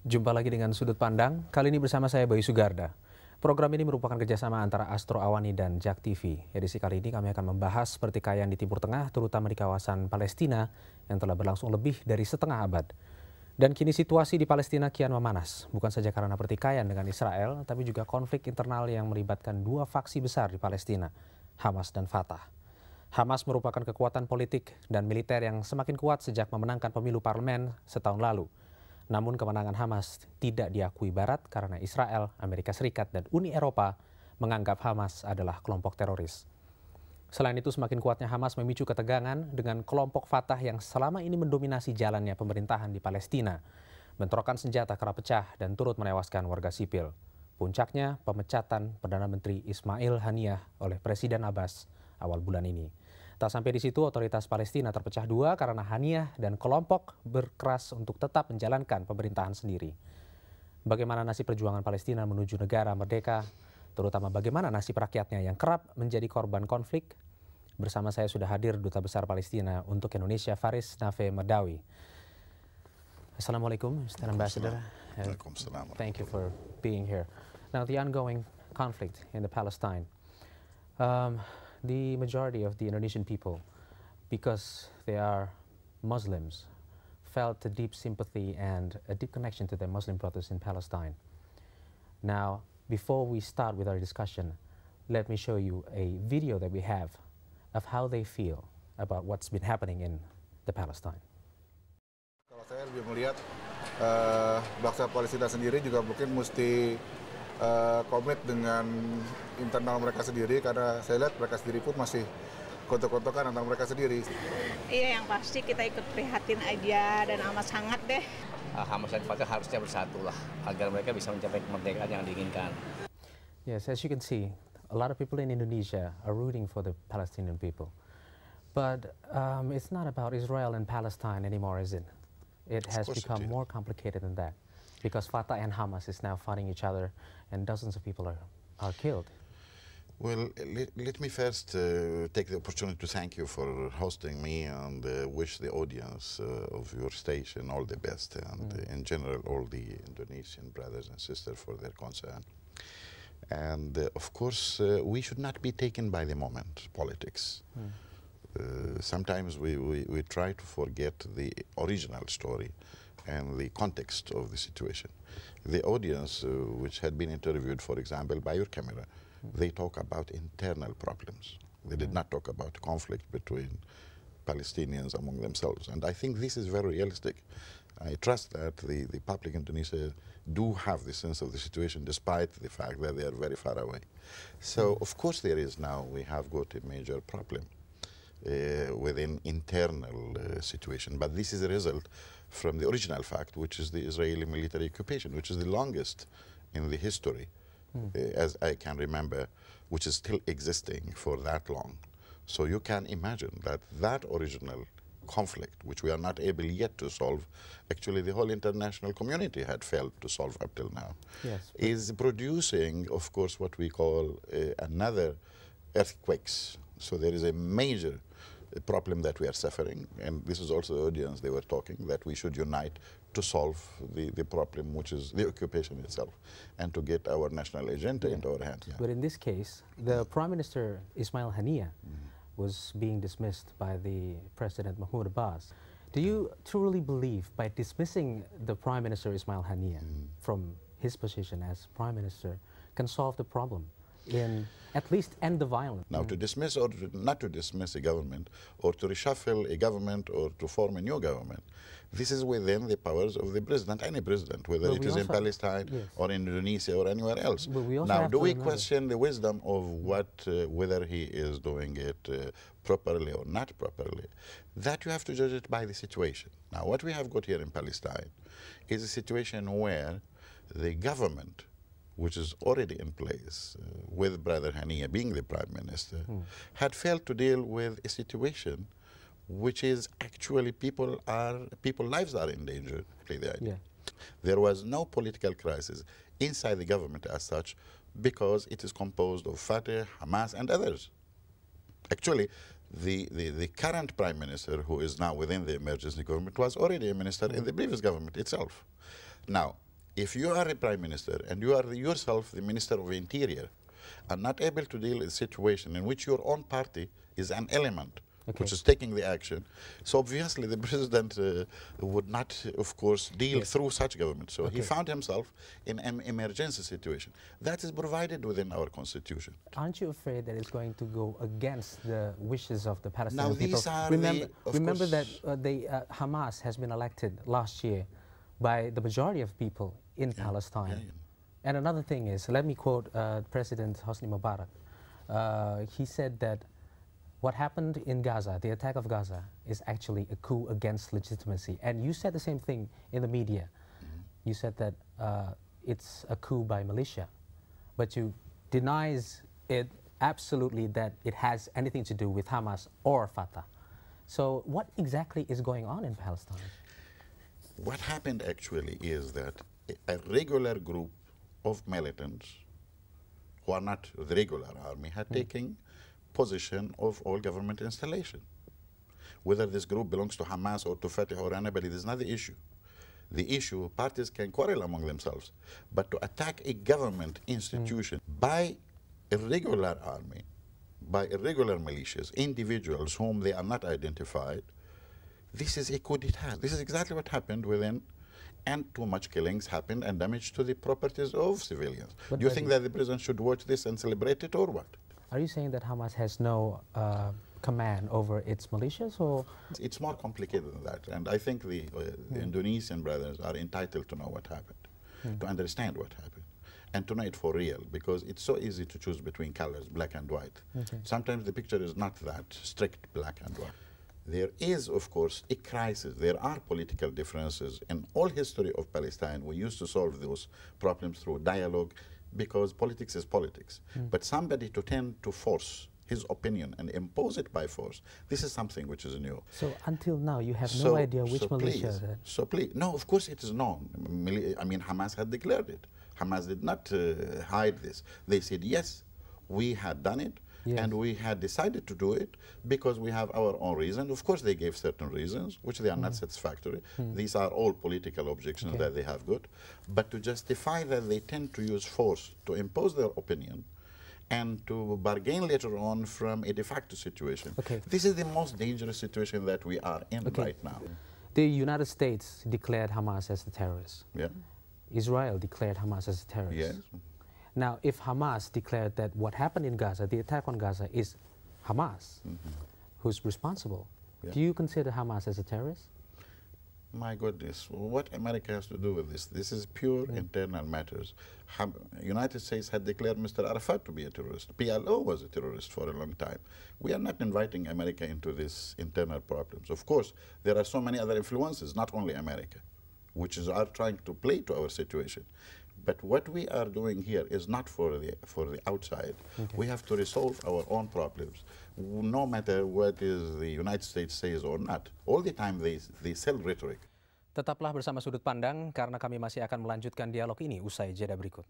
Jumpa lagi dengan Sudut Pandang, kali ini bersama saya Bayu Sugarda. Program ini merupakan kerjasama antara Astro Awani dan Jak TV. Edisi kali ini kami akan membahas pertikaian di Timur Tengah, terutama di kawasan Palestina yang telah berlangsung lebih dari setengah abad. Dan kini situasi di Palestina kian memanas, bukan saja karena pertikaian dengan Israel, tapi juga konflik internal yang melibatkan dua faksi besar di Palestina, Hamas dan Fatah. Hamas merupakan kekuatan politik dan militer yang semakin kuat sejak memenangkan pemilu parlemen setahun lalu. Namun kemenangan Hamas tidak diakui Barat karena Israel, Amerika Serikat, dan Uni Eropa menganggap Hamas adalah kelompok teroris. Selain itu, semakin kuatnya Hamas memicu ketegangan dengan kelompok Fatah yang selama ini mendominasi jalannya pemerintahan di Palestina. Bentrokan senjata kerap pecah dan turut menewaskan warga sipil. Puncaknya pemecatan Perdana Menteri Ismail Haniyah oleh Presiden Abbas awal bulan ini. Tak sampai di situ, otoritas Palestina terpecah dua karena Haniyah dan kelompok berkeras untuk tetap menjalankan pemerintahan sendiri. Bagaimana nasib perjuangan Palestina menuju negara merdeka, terutama bagaimana nasib rakyatnya yang kerap menjadi korban konflik? Bersama saya sudah hadir Duta Besar Palestina untuk Indonesia, Faris Nafe Merdawi. Assalamualaikum, Mr. Ambassador. Thank you for being here. Now, the ongoing conflict in the Palestine. The majority of the Indonesian people, because they are Muslims, felt a deep sympathy and a deep connection to their Muslim brothers in Palestine. Now, before we start with our discussion, let me show you a video that we have of how they feel about what's been happening in the Palestine. Kalau saya lebih melihat bangsa Palestina sendiri juga mungkin mesti komit dengan internal mereka sendiri, karena saya lihat mereka sendiri pun masih gontok-gontokan antara mereka sendiri. Iya, yang pasti kita ikut prihatin aja dan amat sangat deh. Hamas dan Fatah harusnya bersatu lah agar mereka bisa mencapai kemerdekaan yang diinginkan. Yes, as you can see, a lot of people in Indonesia are rooting for the Palestinian people. But it's not about Israel and Palestine anymore, is it? It has become more complicated than that, because Fatah and Hamas is now fighting each other and dozens of people are killed. Well, let me first take the opportunity to thank you for hosting me and wish the audience of your station all the best, and in general all the Indonesian brothers and sisters for their concern. And of course, we should not be taken by the moment, politics. Sometimes we try to forget the original story and the context of the situation. The audience, which had been interviewed, for example, by your camera, they talk about internal problems. They did not talk about conflict between Palestinians among themselves. And I think this is very realistic. I trust that the public in Indonesia do have the sense of the situation, despite the fact that they are very far away. So, of course, there is now, we have got a major problem within internal situation. But this is a result from the original fact, which is the Israeli military occupation, which is the longest in the history, as I can remember, which is still existing for that long. So you can imagine that that original conflict, which we are not able yet to solve, actually the whole international community had failed to solve up till now, is producing, of course, what we call another earthquakes. So there is a major problem that we are suffering, and this is also the audience, they were talking, that we should unite to solve the problem, which is the occupation itself, and to get our national agenda into our hands. But in this case, the Prime Minister Ismail Haniyah was being dismissed by the President Mahmoud Abbas. Do you truly believe by dismissing the Prime Minister Ismail Haniyah from his position as Prime Minister can solve the problem, in at least end the violence? Now, to dismiss or not to dismiss a government, or to reshuffle a government, or to form a new government, this is within the powers of the president, any president, whether it is in Palestine or in Indonesia or anywhere else. Now, do we question the wisdom of what, whether he is doing it properly or not properly? That you have to judge it by the situation. Now, what we have got here in Palestine is a situation where the government, which is already in place, with Brother Haniyah being the Prime Minister, had failed to deal with a situation which is actually people's lives are in danger. There was no political crisis inside the government as such, because it is composed of Fatah, Hamas, and others. Actually, the current Prime Minister, who is now within the emergency government, was already a minister in the previous government itself. Now, If you are a prime minister and you are yourself the minister of interior and not able to deal with a situation in which your own party is an element which is taking the action, so obviously the president would not, of course, deal through such government. So he found himself in an emergency situation. That is provided within our constitution. Aren't you afraid that it's going to go against the wishes of the Palestinian Now, people? these are Remember that Hamas has been elected last year by the majority of people in Palestine. And another thing is, let me quote President Hosni Mubarak. He said that what happened in Gaza, the attack of Gaza, is actually a coup against legitimacy. And you said the same thing in the media. You said that it's a coup by militia, but you denies it absolutely that it has anything to do with Hamas or Fatah. So what exactly is going on in Palestine? What happened actually is that a regular group of militants who are not the regular army had taken position of all government installation. Whether this group belongs to Hamas or to Fatah or anybody, this is not the issue. The issue, parties can quarrel among themselves, but to attack a government institution by a regular army, by irregular militias, individuals whom they are not identified, this is a coup d'etat. This is exactly what happened within, and too much killings happened and damage to the properties of civilians. Do you think that the president should watch this and celebrate it, or what? Are you saying that Hamas has no command over its militias, or? It's more complicated than that, and I think the Indonesian brothers are entitled to know what happened, to understand what happened, and to know it for real, because it's so easy to choose between colors, black and white. Sometimes the picture is not that strict black and white. There is, of course, a crisis. There are political differences. In all history of Palestine, we used to solve those problems through dialogue, because politics is politics. But somebody to tend to force his opinion and impose it by force, this is something which is new. So until now, you have no idea which militia? No, of course it is known. I mean, Hamas had declared it. Hamas did not hide this. They said, yes, we had done it. And we had decided to do it because we have our own reason. Of course, they gave certain reasons, which they are not satisfactory. These are all political objections that they have got. But to justify that they tend to use force to impose their opinion and to bargain later on from a de facto situation. This is the most dangerous situation that we are in right now. The United States declared Hamas as a terrorist. Israel declared Hamas as a terrorist. Now, if Hamas declared that what happened in Gaza, the attack on Gaza, is Hamas who's responsible, do you consider Hamas as a terrorist? My goodness, what America has to do with this? This is pure internal matters. United States had declared Mr. Arafat to be a terrorist. PLO was a terrorist for a long time. We are not inviting America into these internal problems. Of course, there are so many other influences, not only America, which are trying to play to our situation. But what we are doing here is not for the outside. We have to resolve our own problems, no matter what is the United States says or not. All the time they sell rhetoric. Tetaplah bersama Sudut Pandang karena kami masih akan melanjutkan dialog ini usai jeda berikut.